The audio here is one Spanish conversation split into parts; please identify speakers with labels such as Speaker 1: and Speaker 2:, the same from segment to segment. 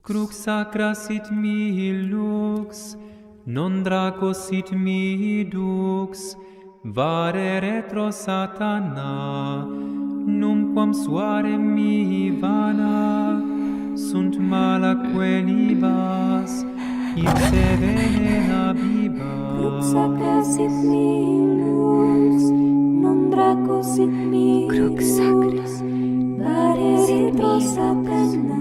Speaker 1: Crux sacra sit mihi lux, non draco sit mihi dux, vare retro satana, numquam suare mihi vana, sunt mala quelibas, ipse venena bibas.
Speaker 2: Crux sacra sit mihi lux, non draco sit mihi dux, vare retro satana,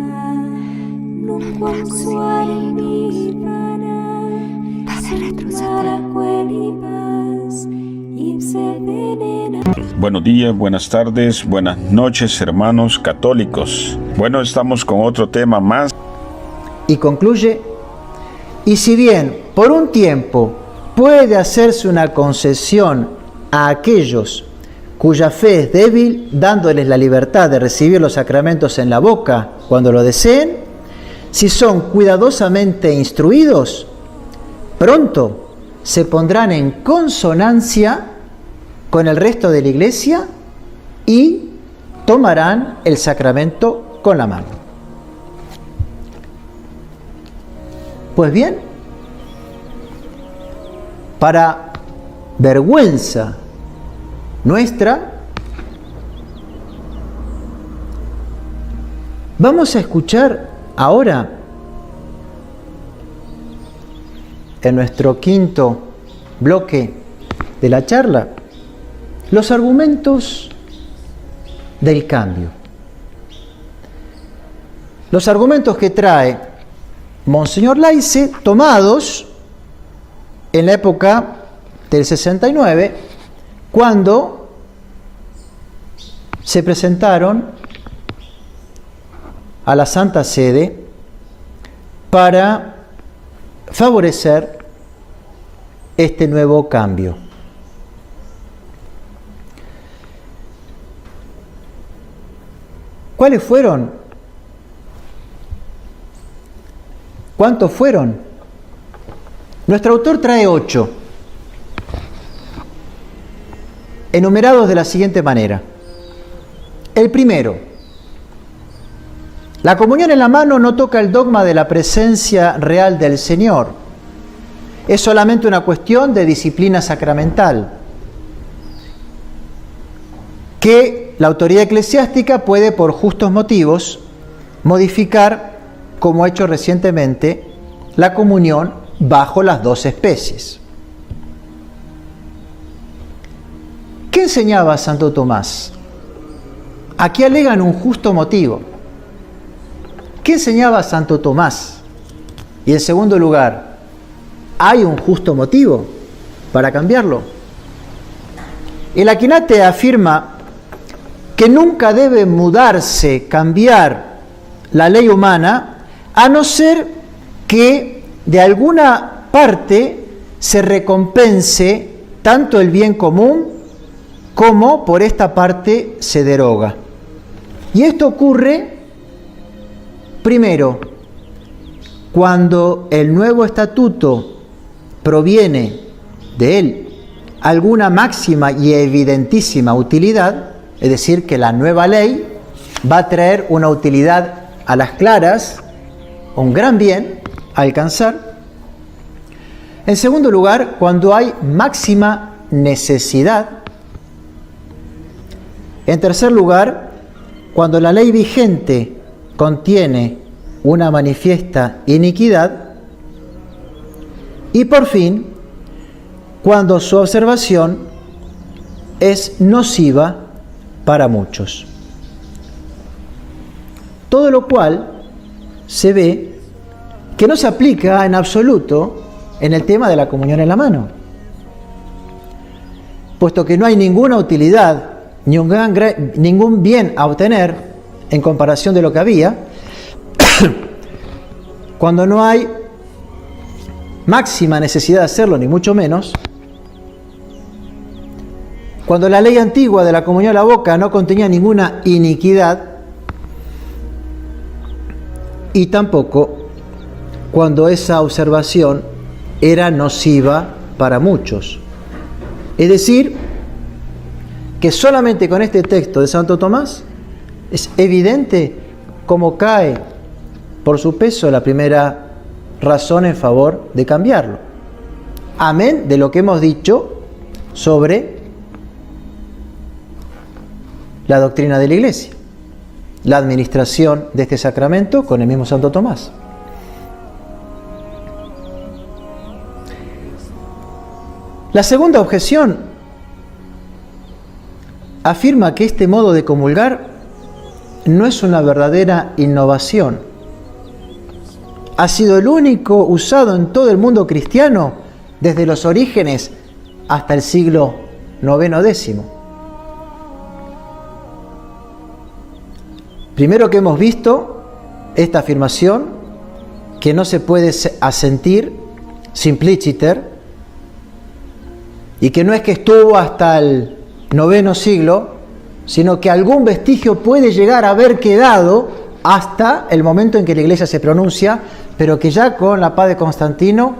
Speaker 2: numquam suare mihi vana, sunt mala quelibas, ipse venena.
Speaker 3: Buenos días, buenas tardes, buenas noches, hermanos católicos. Bueno, estamos con otro tema más.
Speaker 4: Y concluye: y si bien por un tiempo puede hacerse una concesión a aquellos cuya fe es débil, dándoles la libertad de recibir los sacramentos en la boca cuando lo deseen, si son cuidadosamente instruidos, pronto se pondrán en consonancia con el resto de la Iglesia y tomarán el sacramento con la mano. Pues bien, para vergüenza nuestra, vamos a escuchar ahora, en nuestro quinto bloque de la charla, los argumentos del cambio. Los argumentos que trae Monseñor Laice, tomados en la época del 69, cuando se presentaron a la Santa Sede para favorecer este nuevo cambio. ¿Cuáles fueron? ¿Cuántos fueron? Nuestro autor trae 8, enumerados de la siguiente manera. El primero: la comunión en la mano no toca el dogma de la presencia real del Señor. Es solamente una cuestión de disciplina sacramental que la autoridad eclesiástica puede, por justos motivos, modificar, como ha hecho recientemente, la comunión bajo las 2 especies. ¿Qué enseñaba Santo Tomás? Aquí alegan un justo motivo. ¿Qué enseñaba Santo Tomás? Y en segundo lugar, ¿hay un justo motivo para cambiarlo? El Aquinate afirma que nunca debe mudarse, cambiar la ley humana, a no ser que de alguna parte se recompense tanto el bien común como por esta parte se deroga. Y esto ocurre, primero, cuando el nuevo estatuto proviene de él alguna máxima y evidentísima utilidad, es decir, que la nueva ley va a traer una utilidad a las claras, un gran bien a alcanzar. En segundo lugar, cuando hay máxima necesidad. En tercer lugar, cuando la ley vigente contiene una manifiesta iniquidad. Y por fin, cuando su observación es nociva para muchos. Todo lo cual se ve que no se aplica en absoluto en el tema de la comunión en la mano, puesto que no hay ninguna utilidad, ningún bien a obtener en comparación de lo que había, cuando no hay máxima necesidad de hacerlo, ni mucho menos, cuando la ley antigua de la comunión a la boca no contenía ninguna iniquidad, y tampoco cuando esa observación era nociva para muchos. Es decir, que solamente con este texto de Santo Tomás es evidente cómo cae por su peso, la primera razón en favor de cambiarlo. Amén de lo que hemos dicho sobre la doctrina de la Iglesia, la administración de este sacramento con el mismo Santo Tomás. La segunda objeción afirma que este modo de comulgar no es una verdadera innovación. Ha sido el único usado en todo el mundo cristiano desde los orígenes hasta el siglo IX-X. Primero que hemos visto esta afirmación, que no se puede asentir simpliciter, y que no es que estuvo hasta el IX siglo, sino que algún vestigio puede llegar a haber quedado hasta el momento en que la Iglesia se pronuncia, pero que ya con la paz de Constantino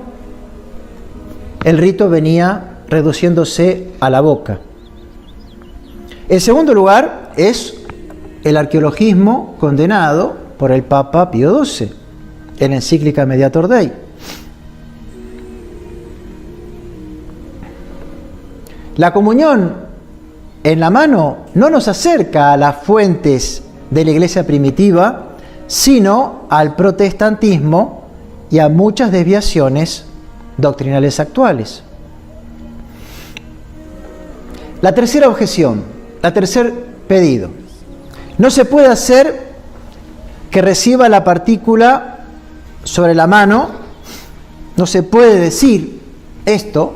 Speaker 4: el rito venía reduciéndose a la boca. En segundo lugar es el arqueologismo condenado por el Papa Pío XII en la encíclica Mediator Dei. La comunión en la mano no nos acerca a las fuentes de la Iglesia primitiva, sino al protestantismo y a muchas desviaciones doctrinales actuales. La tercera objeción, la tercer pedido. No se puede hacer que reciba la partícula sobre la mano, no se puede decir esto,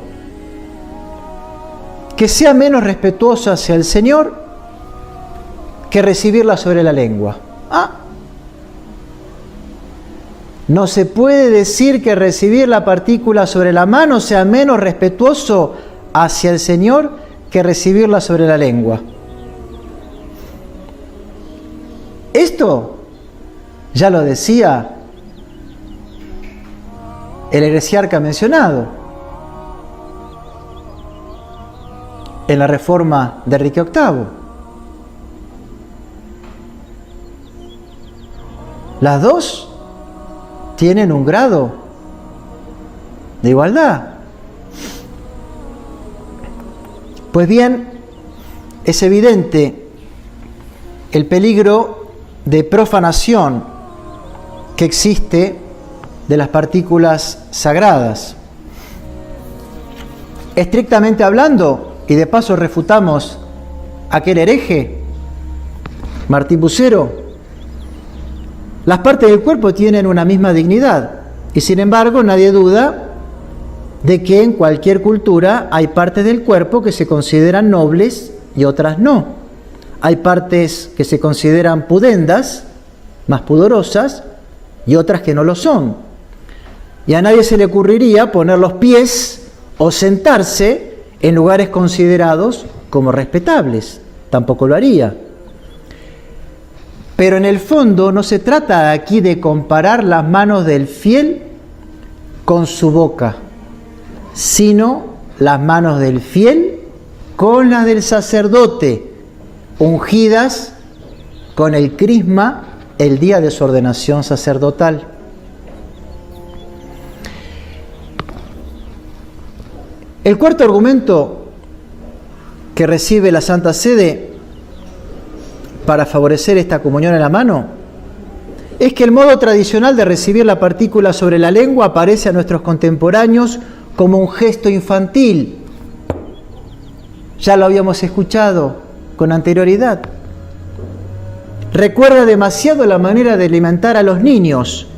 Speaker 4: que sea menos respetuoso hacia el Señor que recibirla sobre la lengua. No se puede decir que recibir la partícula sobre la mano sea menos respetuoso hacia el Señor que recibirla sobre la lengua. Esto ya lo decía el heresiarca mencionado en la reforma de Enrique VIII. Las dos tienen un grado de igualdad. Pues bien, es evidente el peligro de profanación que existe de las partículas sagradas. Estrictamente hablando, y de paso refutamos aquel hereje, Martín Bucero, las partes del cuerpo tienen una misma dignidad, y sin embargo nadie duda de que en cualquier cultura hay partes del cuerpo que se consideran nobles y otras no. Hay partes que se consideran pudendas, más pudorosas, y otras que no lo son. Y a nadie se le ocurriría poner los pies o sentarse en lugares considerados como respetables. Tampoco lo haría. Pero en el fondo no se trata aquí de comparar las manos del fiel con su boca, sino las manos del fiel con las del sacerdote, ungidas con el crisma el día de su ordenación sacerdotal. El cuarto argumento que recibe la Santa Sede para favorecer esta comunión en la mano es que el modo tradicional de recibir la partícula sobre la lengua aparece a nuestros contemporáneos como un gesto infantil. Ya lo habíamos escuchado con anterioridad. Recuerda demasiado la manera de alimentar a los niños,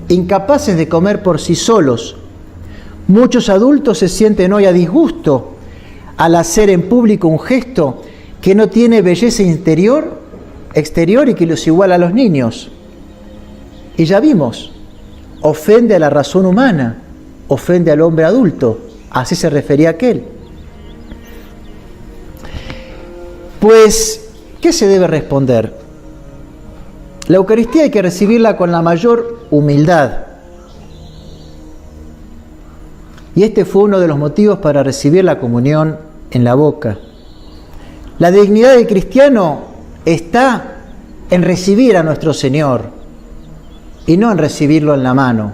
Speaker 4: incapaces de comer por sí solos. Muchos adultos se sienten hoy a disgusto al hacer en público un gesto que no tiene belleza exterior y que los iguala a los niños. Y ya vimos, ofende a la razón humana, ofende al hombre adulto, así se refería aquel. Pues, ¿qué se debe responder? La Eucaristía hay que recibirla con la mayor humildad. Y este fue uno de los motivos para recibir la comunión en la boca. La dignidad del cristiano está en recibir a nuestro Señor, y no en recibirlo en la mano,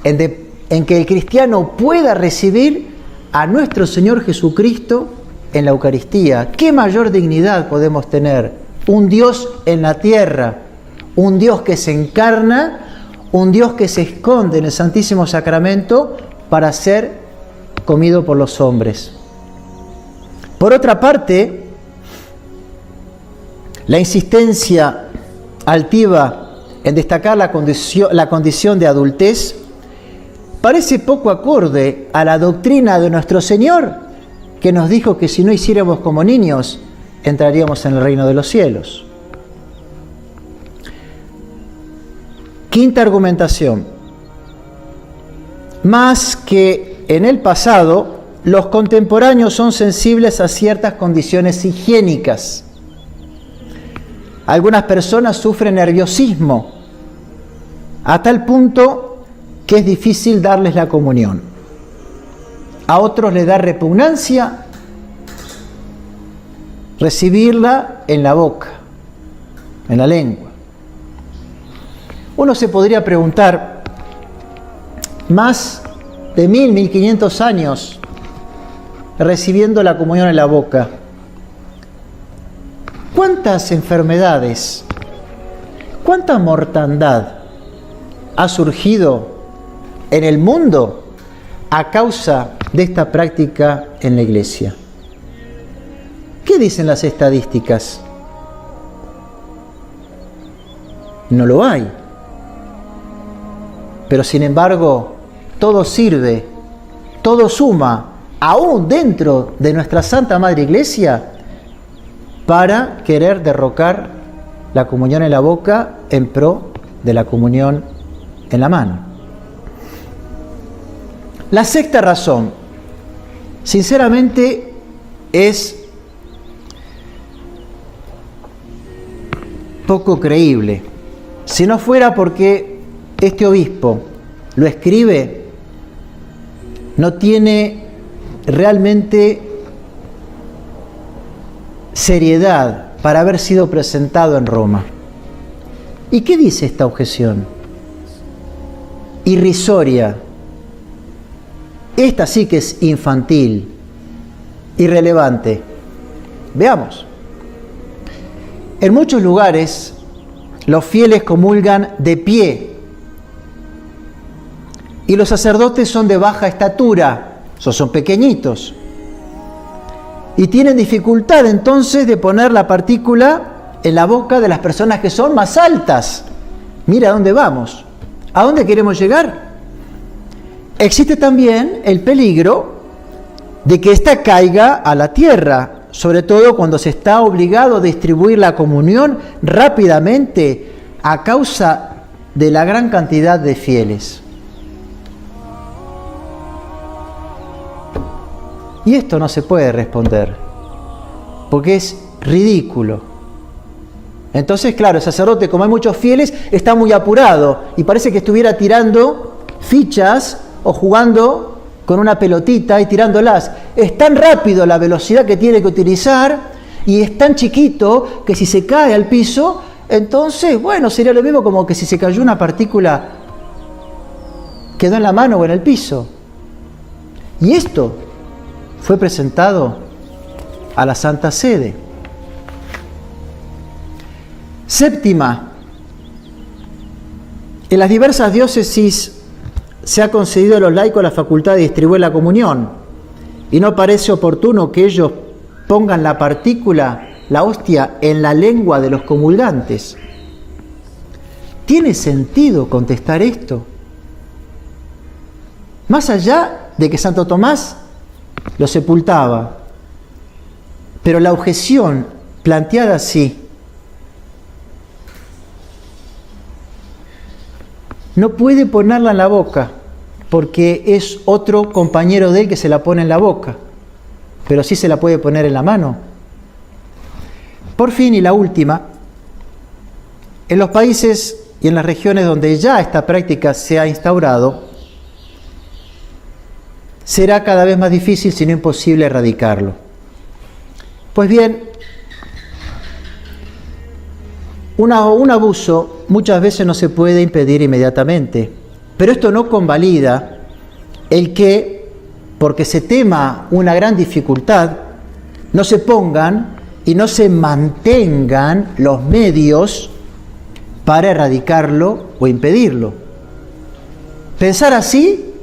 Speaker 4: en que el cristiano pueda recibir a nuestro Señor Jesucristo en la Eucaristía. ¿Qué mayor dignidad podemos tener? Un Dios en la tierra, un Dios que se encarna, un Dios que se esconde en el Santísimo Sacramento para ser comido por los hombres. Por otra parte, la insistencia altiva en destacar la condición de adultez parece poco acorde a la doctrina de nuestro Señor, que nos dijo que si no hiciéramos como niños, entraríamos en el reino de los cielos. Quinta argumentación. Más que en el pasado, los contemporáneos son sensibles a ciertas condiciones higiénicas. Algunas personas sufren nerviosismo, a tal punto que es difícil darles la comunión. A otros les da repugnancia recibirla en la boca, en la lengua. Uno se podría preguntar, más de 1500 años recibiendo la comunión en la boca, ¿cuántas enfermedades, cuánta mortandad ha surgido en el mundo a causa de esta práctica en la Iglesia? ¿Qué dicen las estadísticas? No lo hay. Pero sin embargo, todo sirve, todo suma, aún dentro de nuestra Santa Madre Iglesia, para querer derrocar la comunión en la boca en pro de la comunión en la mano. La sexta razón, sinceramente, es poco creíble. Si no fuera porque este obispo lo escribe, no tiene realmente seriedad para haber sido presentado en Roma. ¿Y qué dice esta objeción? Irrisoria. Esta sí que es infantil, irrelevante. Veamos. En muchos lugares los fieles comulgan de pie y los sacerdotes son de baja estatura, son pequeñitos, y tienen dificultad entonces de poner la partícula en la boca de las personas que son más altas. Mira a dónde vamos, a dónde queremos llegar. Existe también el peligro de que ésta caiga a la tierra, sobre todo cuando se está obligado a distribuir la comunión rápidamente a causa de la gran cantidad de fieles. Y esto no se puede responder, porque es ridículo. Entonces, claro, el sacerdote, como hay muchos fieles, está muy apurado y parece que estuviera tirando fichas o jugando con una pelotita y tirándolas. Es tan rápido la velocidad que tiene que utilizar y es tan chiquito que si se cae al piso, entonces, bueno, sería lo mismo como que si se cayó una partícula, quedó en la mano o en el piso. Y esto fue presentado a la Santa Sede. Séptima, en las diversas diócesis se ha concedido a los laicos la facultad de distribuir la comunión y no parece oportuno que ellos pongan la partícula, la hostia, en la lengua de los comulgantes. ¿Tiene sentido contestar esto? Más allá de que Santo Tomás lo sepultaba, pero la objeción planteada así no puede ponerla en la boca porque es otro compañero de él que se la pone en la boca, pero sí se la puede poner en la mano. Por fin, y la última, en los países y en las regiones donde ya esta práctica se ha instaurado, será cada vez más difícil, si no imposible, erradicarlo. Pues bien, Un abuso muchas veces no se puede impedir inmediatamente, pero esto no convalida el que, porque se tema una gran dificultad, no se pongan y no se mantengan los medios para erradicarlo o impedirlo. Pensar así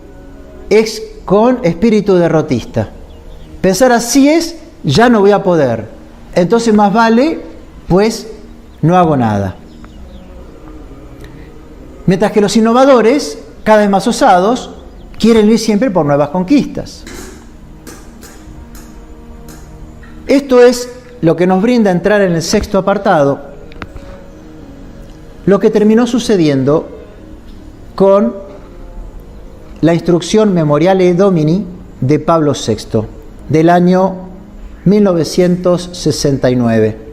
Speaker 4: es con espíritu derrotista. Pensar así es, ya no voy a poder. Entonces más vale, pues, no hago nada. Mientras que los innovadores, cada vez más osados, quieren ir siempre por nuevas conquistas. Esto es lo que nos brinda entrar en el sexto apartado, lo que terminó sucediendo con la instrucción Memoriale Domini de Pablo VI, del año 1969.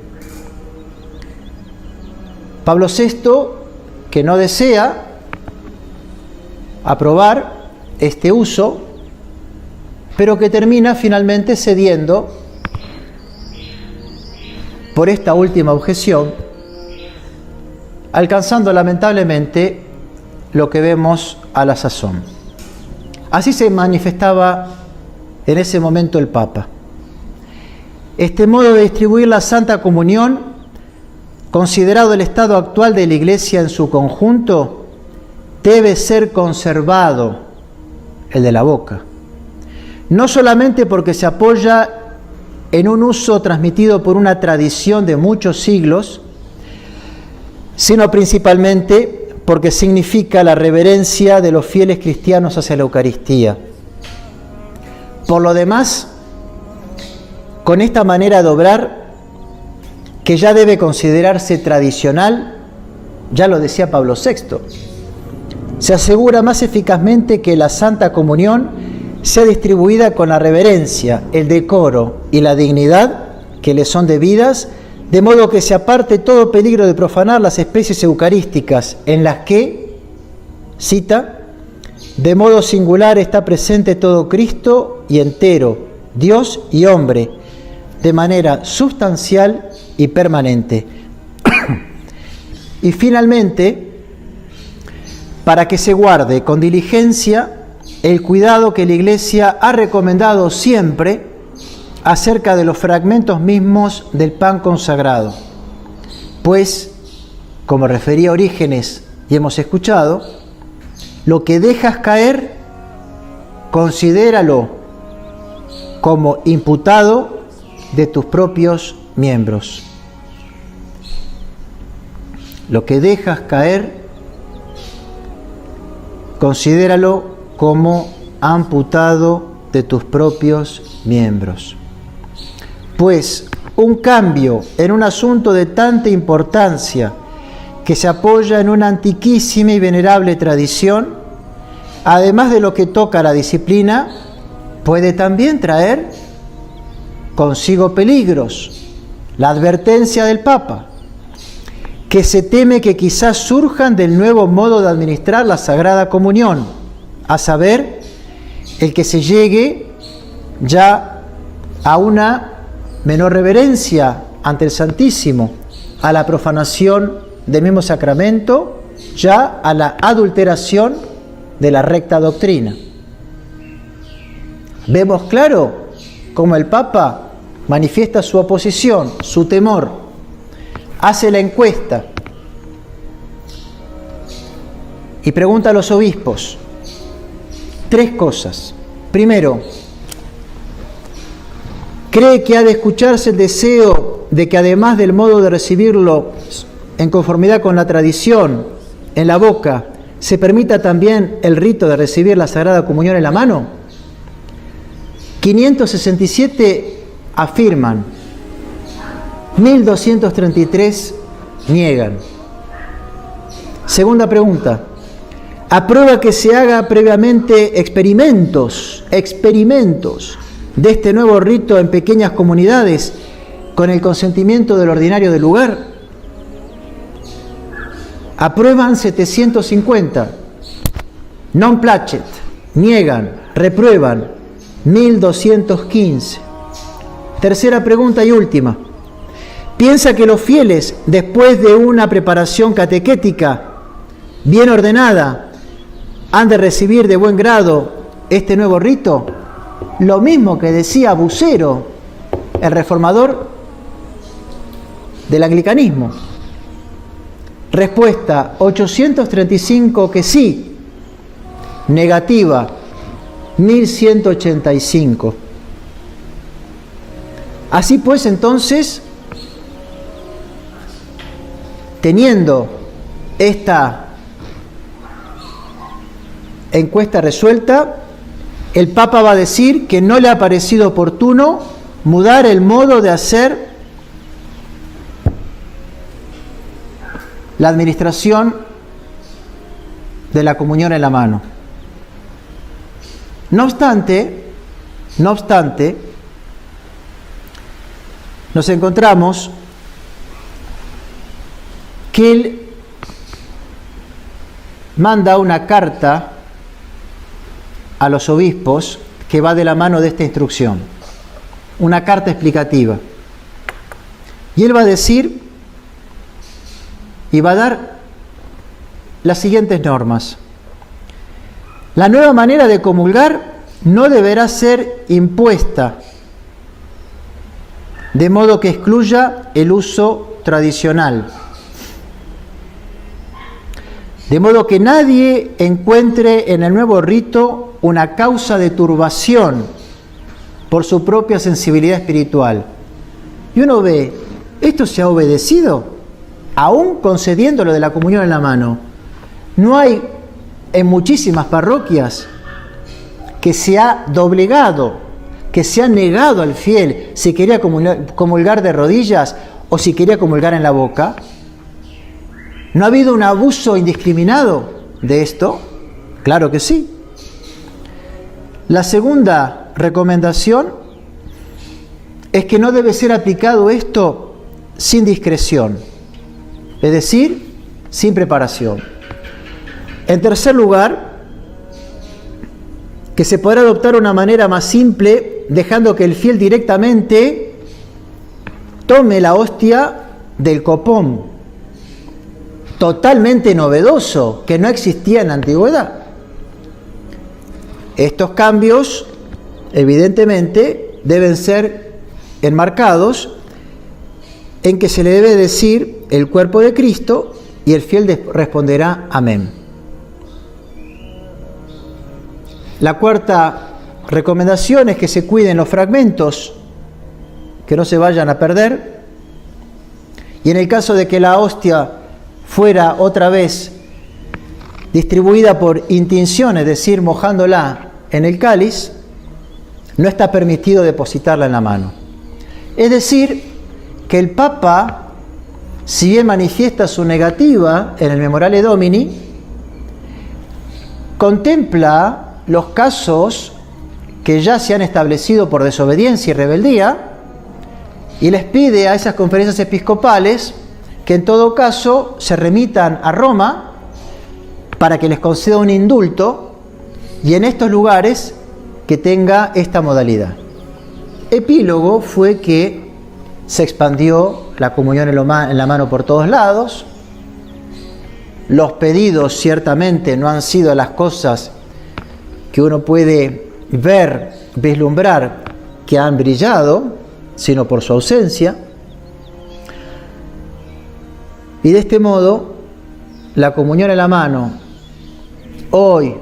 Speaker 4: Pablo VI, que no desea aprobar este uso, pero que termina finalmente cediendo por esta última objeción, alcanzando lamentablemente lo que vemos a la sazón. Así se manifestaba en ese momento el Papa. Este modo de distribuir la Santa Comunión, considerado el estado actual de la Iglesia en su conjunto, debe ser conservado, el de la boca. No solamente porque se apoya en un uso transmitido por una tradición de muchos siglos, sino principalmente porque significa la reverencia de los fieles cristianos hacia la Eucaristía. Por lo demás, con esta manera de obrar, que ya debe considerarse tradicional, ya lo decía Pablo VI, se asegura más eficazmente que la Santa Comunión sea distribuida con la reverencia, el decoro y la dignidad que le son debidas, de modo que se aparte todo peligro de profanar las especies eucarísticas en las que, cita, de modo singular está presente todo Cristo y entero, Dios y hombre, de manera sustancial y permanente. Y finalmente, para que se guarde con diligencia el cuidado que la Iglesia ha recomendado siempre acerca de los fragmentos mismos del pan consagrado. Pues, como refería Orígenes y hemos escuchado, lo que dejas caer, considéralo como imputado de tus propios miembros. Lo que dejas caer, considéralo como amputado de tus propios miembros. Pues un cambio en un asunto de tanta importancia que se apoya en una antiquísima y venerable tradición, además de lo que toca a la disciplina, puede también traer consigo peligros. La advertencia del Papa, que se teme que quizás surjan del nuevo modo de administrar la Sagrada Comunión, a saber, el que se llegue ya a una menor reverencia ante el Santísimo, a la profanación del mismo sacramento, ya a la adulteración de la recta doctrina. Vemos claro cómo el Papa manifiesta su oposición, su temor, hace la encuesta y pregunta a los obispos 3 cosas. Primero, ¿cree que ha de escucharse el deseo de que además del modo de recibirlo en conformidad con la tradición en la boca, se permita también el rito de recibir la Sagrada Comunión en la mano? 567 afirman, 1233 niegan. Segunda pregunta, ¿aprueba que se haga previamente experimentos de este nuevo rito en pequeñas comunidades con el consentimiento del ordinario del lugar? Aprueban 750, non placet, niegan, reprueban 1215. Tercera pregunta y última, piensa que los fieles, después de una preparación catequética bien ordenada, han de recibir de buen grado este nuevo rito? Lo mismo que decía Bucero, el reformador del anglicanismo. Respuesta: 835 que sí, negativa 1185. Así pues, entonces, teniendo esta encuesta resuelta, el Papa va a decir que no le ha parecido oportuno mudar el modo de hacer la administración de la comunión en la mano. No obstante, nos encontramos que él manda una carta a los obispos que va de la mano de esta instrucción, una carta explicativa. Y él va a decir y va a dar las siguientes normas. La nueva manera de comulgar no deberá ser impuesta, de modo que excluya el uso tradicional. De modo que nadie encuentre en el nuevo rito una causa de turbación por su propia sensibilidad espiritual. Y uno ve, ¿esto se ha obedecido? Aún concediendo lo de la comunión en la mano. No hay en muchísimas parroquias que se ha doblegado, que se ha negado al fiel si quería comulgar de rodillas o si quería comulgar en la boca. ¿No ha habido un abuso indiscriminado de esto? Claro que sí. La segunda recomendación es que no debe ser aplicado esto sin discreción, es decir, sin preparación. En tercer lugar, que se podrá adoptar una manera más simple, dejando que el fiel directamente tome la hostia del copón, totalmente novedoso, que no existía en la antigüedad. Estos cambios, evidentemente, deben ser enmarcados en que se le debe decir el cuerpo de Cristo y el fiel responderá amén. La cuarta recomendación es que se cuiden los fragmentos, que no se vayan a perder. Y en el caso de que la hostia fuera otra vez distribuida por intinción, es decir, mojándola en el cáliz, no está permitido depositarla en la mano. Es decir, que el Papa, si bien manifiesta su negativa en el Memorale Domini, contempla los casos que ya se han establecido por desobediencia y rebeldía y les pide a esas conferencias episcopales que en todo caso se remitan a Roma para que les conceda un indulto y en estos lugares que tenga esta modalidad. Epílogo fue que se expandió la comunión en la mano por todos lados. Los pedidos ciertamente no han sido las cosas que uno puede ver, vislumbrar, que han brillado, sino por su ausencia. Y de este modo, la comunión en la mano hoy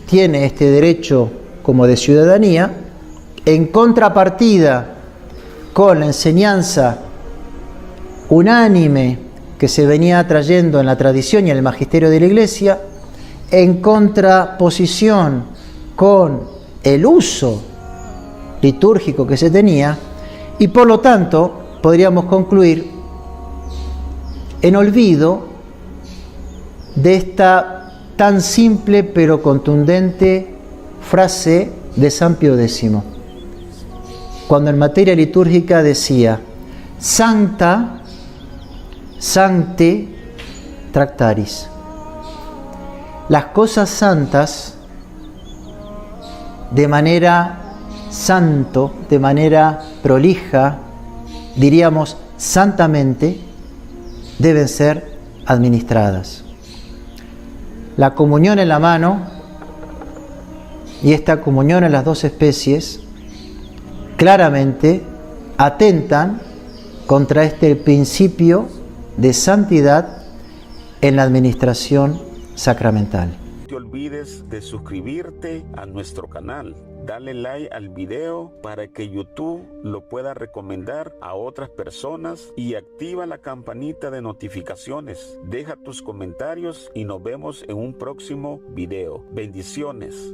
Speaker 4: tiene este derecho como de ciudadanía, en contrapartida con la enseñanza unánime que se venía trayendo en la tradición y en el magisterio de la Iglesia, en contraposición con el uso litúrgico que se tenía, y por lo tanto podríamos concluir en olvido de esta tan simple pero contundente frase de San Pío X, cuando en materia litúrgica decía: Sancta, sancte tractaris. Las cosas santas, de manera santo, de manera prolija, diríamos santamente deben ser administradas. La comunión en la mano y esta comunión en las dos especies claramente atentan contra este principio de santidad en la administración sacramental.
Speaker 3: No te olvides de suscribirte a nuestro canal. Dale like al video para que YouTube lo pueda recomendar a otras personas y activa la campanita de notificaciones. Deja tus comentarios y nos vemos en un próximo video. Bendiciones.